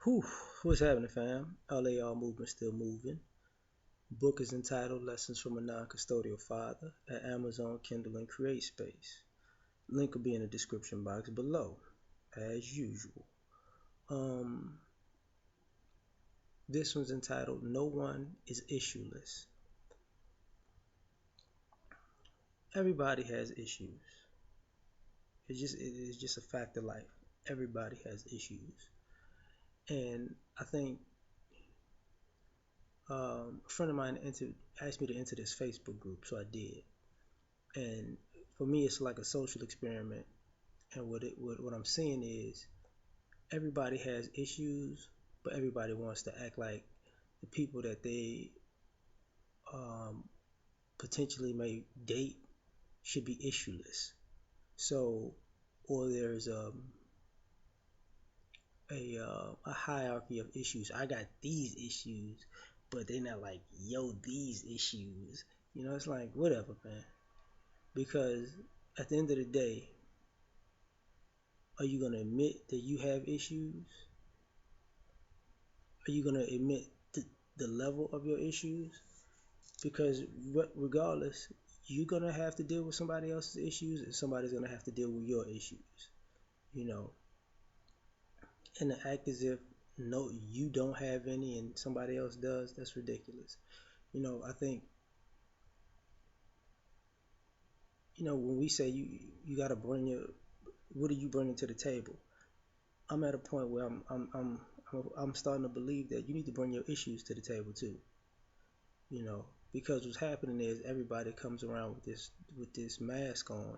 Whew, what's happening, fam? L.A.R movement still moving. Book is entitled Lessons from a Non-Custodial Father at Amazon, Kindle, and CreateSpace. Link will be in the description box below, as usual. Um, this one's entitled No One is Issueless. Everybody has issues. It's just a fact of life. Everybody has issues. And I think a friend of mine asked me to enter this Facebook group, so I did. And for me, it's like a social experiment. And what I'm seeing is everybody has issues, but everybody wants to act like the people that they um, potentially may date should be issueless. So, or there's a hierarchy of issues. I got these issues, but they're not like yo these issues. It's like whatever, man. Because at the end of the day, are you gonna admit that you have issues? Are you gonna admit the level of your issues? Because regardless, you're gonna have to deal with somebody else's issues, and somebody's gonna have to deal with your issues. You know, and to act as if no, you don't have any and somebody else does, that's ridiculous. I think when we say you gotta bring your, what are you bringing to the table? I'm at a point where I'm starting to believe that you need to bring your issues to the table too. Because what's happening is everybody comes around with this mask on,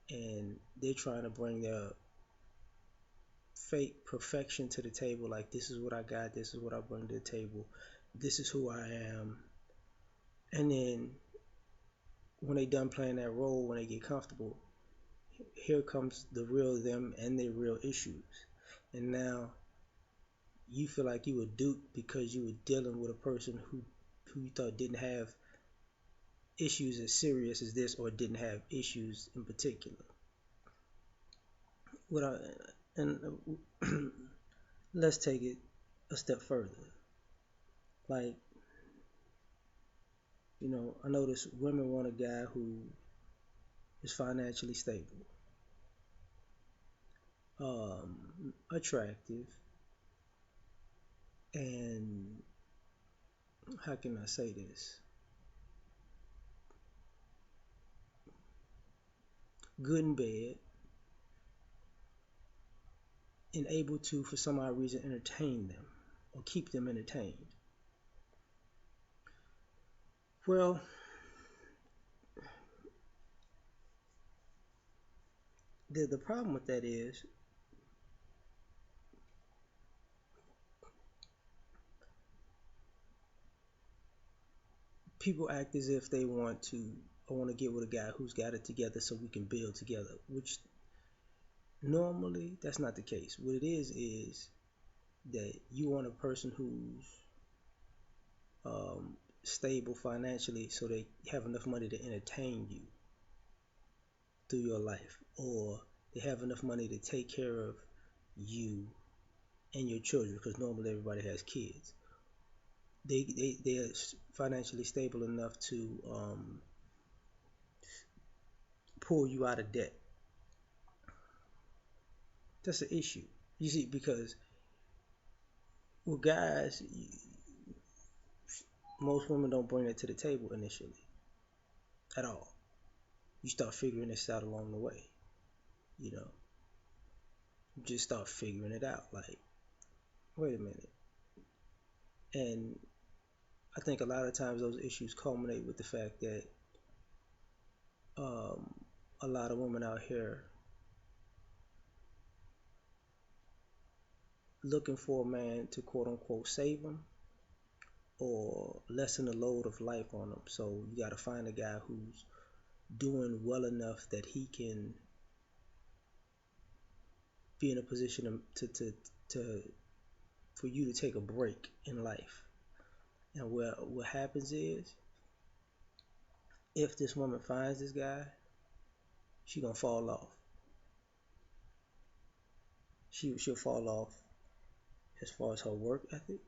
and they're trying to bring their fake perfection to the table. Like, this is what I got, this is what I bring to the table, this is who I am. And then when they done playing that role, when they get comfortable, here comes the real them and their real issues. And now you feel like you were duped because you were dealing with a person who you thought didn't have issues as serious as this, or didn't have issues in particular. What I and let's take it a step further. Like, I notice women want a guy who is financially stable, attractive, and how can I say this? Good in bed, and able to, for some odd reason, entertain them or keep them entertained. Well, the problem with that is people act as if they want to, I want to get with a guy who's got it together so we can build together, which normally that's not the case. What it is that you want a person who's stable financially so they have enough money to entertain you through your life, or they have enough money to take care of you and your children, because normally everybody has kids. They're financially stable enough to pull you out of debt. That's an issue. You see, because with guys, most women don't bring it to the table initially at all. You start figuring this out along the way. You know, you just start figuring it out. Like, wait a minute. And I think a lot of times those issues culminate with the fact that um, a lot of women out here looking for a man to quote unquote save them or lessen the load of life on them. So you got to find a guy who's doing well enough that he can be in a position to for you to take a break in life. And what happens is, if this woman finds this guy, she gonna fall off. She'll fall off as far as her work ethic.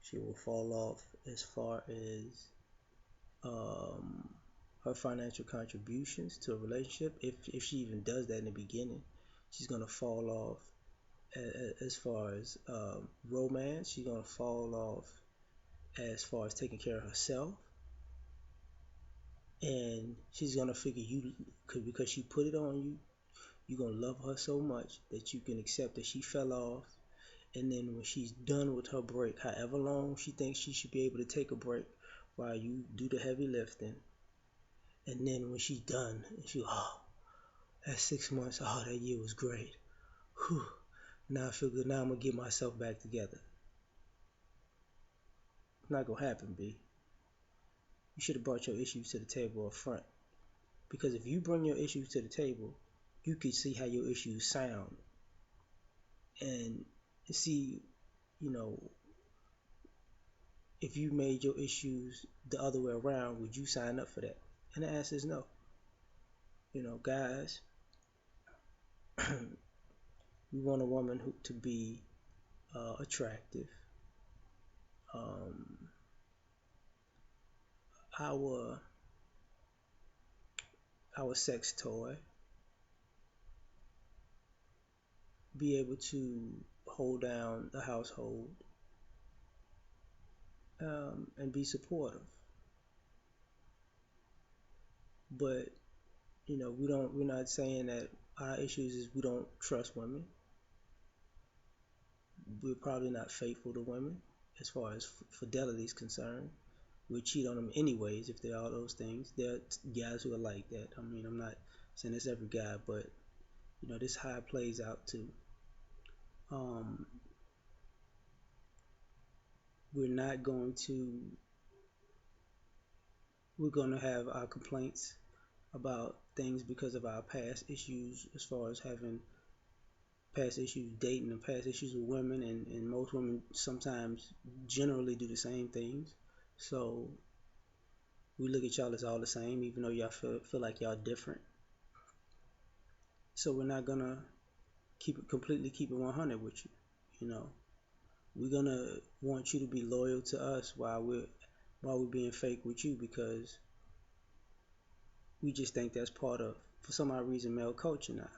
She will fall off as far as um, her financial contributions to a relationship. If she even does that in the beginning, she's gonna fall off as far as romance. She's gonna fall off as far as taking care of herself, and she's gonna figure you because she put it on you. You're gonna love her so much that you can accept that she fell off, and then when she's done with her break, however long she thinks she should be able to take a break while you do the heavy lifting, and then when she's done, she, oh, that 6 months, oh, that year was great. Whew. Now I feel good. Now I'm gonna get myself back together. It's not gonna happen, B. You should have brought your issues to the table up front. Because if you bring your issues to the table, you can see how your issues sound and see, you know, if you made your issues the other way around, would you sign up for that? And the answer is no. You know, guys, we want a woman to be attractive. Um, our sex toy, be able to hold down the household, and be supportive. But you know, we're not saying that our issues is we don't trust women. We're probably not faithful to women as far as fidelity is concerned. We cheat on them anyways if they're all those things. There are guys who are like that. I mean, I'm not saying it's every guy, but you know, this how it plays out too. Um, we're not going to. We're going to have our complaints about things because of our past issues, as far as having past issues dating and past issues with women, and most women sometimes generally do the same things. So we look at y'all as all the same, even though y'all feel like y'all different. So we're not gonna keep it 100 with you. You know, we're gonna want you to be loyal to us while we're being fake with you, because we just think that's part of, for some odd reason, male culture now.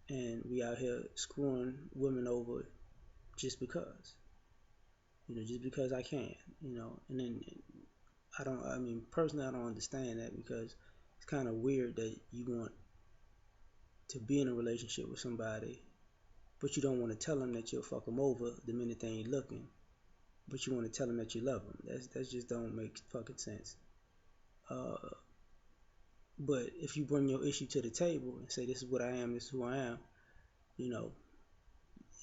And we out here screwing women over just because. You know, just because I can. You know, and then I mean, personally, I don't understand that, because it's kind of weird that you want to be in a relationship with somebody, but you don't want to tell them that you'll fuck them over the minute they ain't looking, but you want to tell them that you love them. That just don't make fucking sense. Uh, but if you bring your issue to the table and say, this is what I am, this is who I am, you know,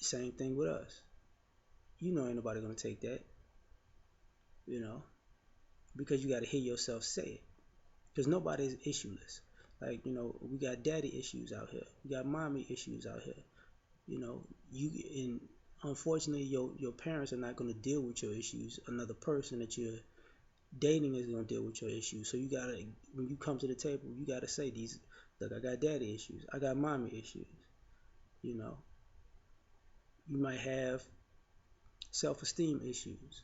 same thing with us. You know, ain't nobody gonna take that, you know, because you got to hear yourself say it. Because nobody's issueless. Like, you know, we got daddy issues out here. We got mommy issues out here. You know, and unfortunately, your parents are not going to deal with your issues. Another person that you're dating is going to deal with your issues. So you gotta, when you come to the table, you gotta say, these, look, I got daddy issues. I got mommy issues. You know, you might have self-esteem issues.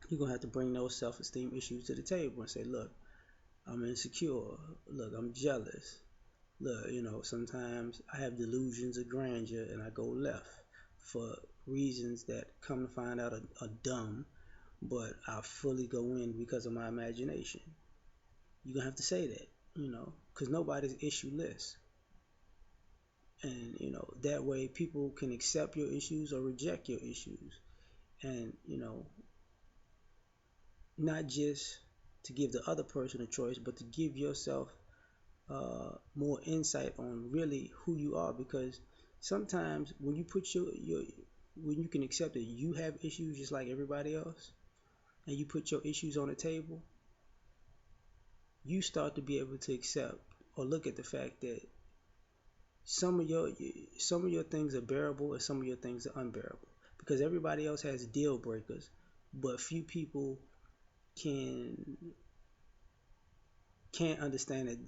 You're gonna have to bring those self-esteem issues to the table and say, look, I'm insecure. Look, I'm jealous. Look, you know, sometimes I have delusions of grandeur and I go left for reasons that come to find out are dumb, but I fully go in because of my imagination. You're going to have to say that, you know, because nobody's issueless. And, you know, that way people can accept your issues or reject your issues. And, you know, not just to give the other person a choice, but to give yourself more insight on really who you are, because sometimes when you put when you can accept that you have issues just like everybody else, and you put your issues on the table, you start to be able to accept or look at the fact that some of your things are bearable and some of your things are unbearable, because everybody else has deal breakers, but few people can can't understand that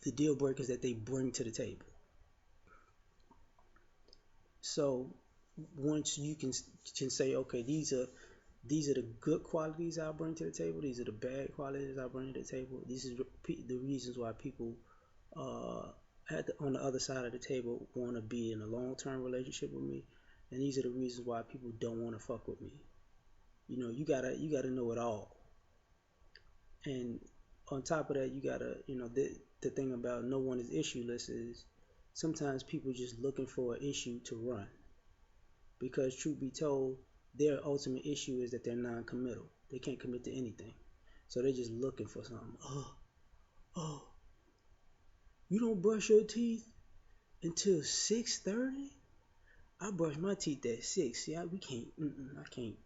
the deal breakers that they bring to the table. So once you can say, okay, these are the good qualities I bring to the table. These are the bad qualities I bring to the table. These are the reasons why people on the other side of the table want to be in a long-term relationship with me, and these are the reasons why people don't want to fuck with me. You gotta know it all. And on top of that, you gotta, the thing about no one is issueless is sometimes people just looking for an issue to run. Because truth be told, their ultimate issue is that they're non-committal. They can't commit to anything. So they're just looking for something. Oh, you don't brush your teeth until 6:30? I brush my teeth at 6. See, we can't, I can't,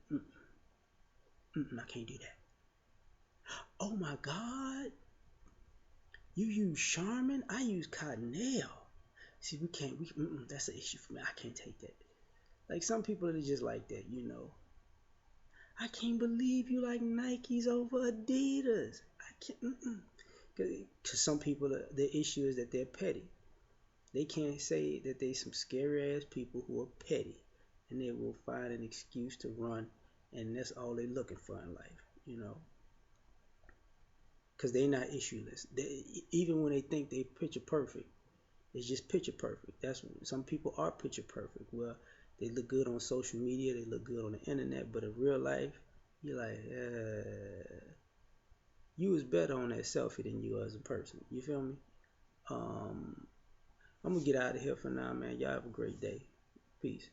I can't do that. Oh my God, you use Charmin? I use Cottonelle. See, we can't, that's an issue for me. I can't take that. Like some people are just like that. I can't believe you like Nikes over Adidas. I can't, because some people, the issue is that they're petty. They can't say that they some scary ass people who are petty, and they will find an excuse to run, and that's all they're looking for in life. Because they're not issueless. Even when they think they picture perfect, it's just picture perfect. That's some people are picture perfect. Well, they look good on social media, they look good on the internet, but in real life, you're like, you was better on that selfie than you as a person. You feel me? I'm gonna get out of here for now, man. Y'all have a great day. Peace.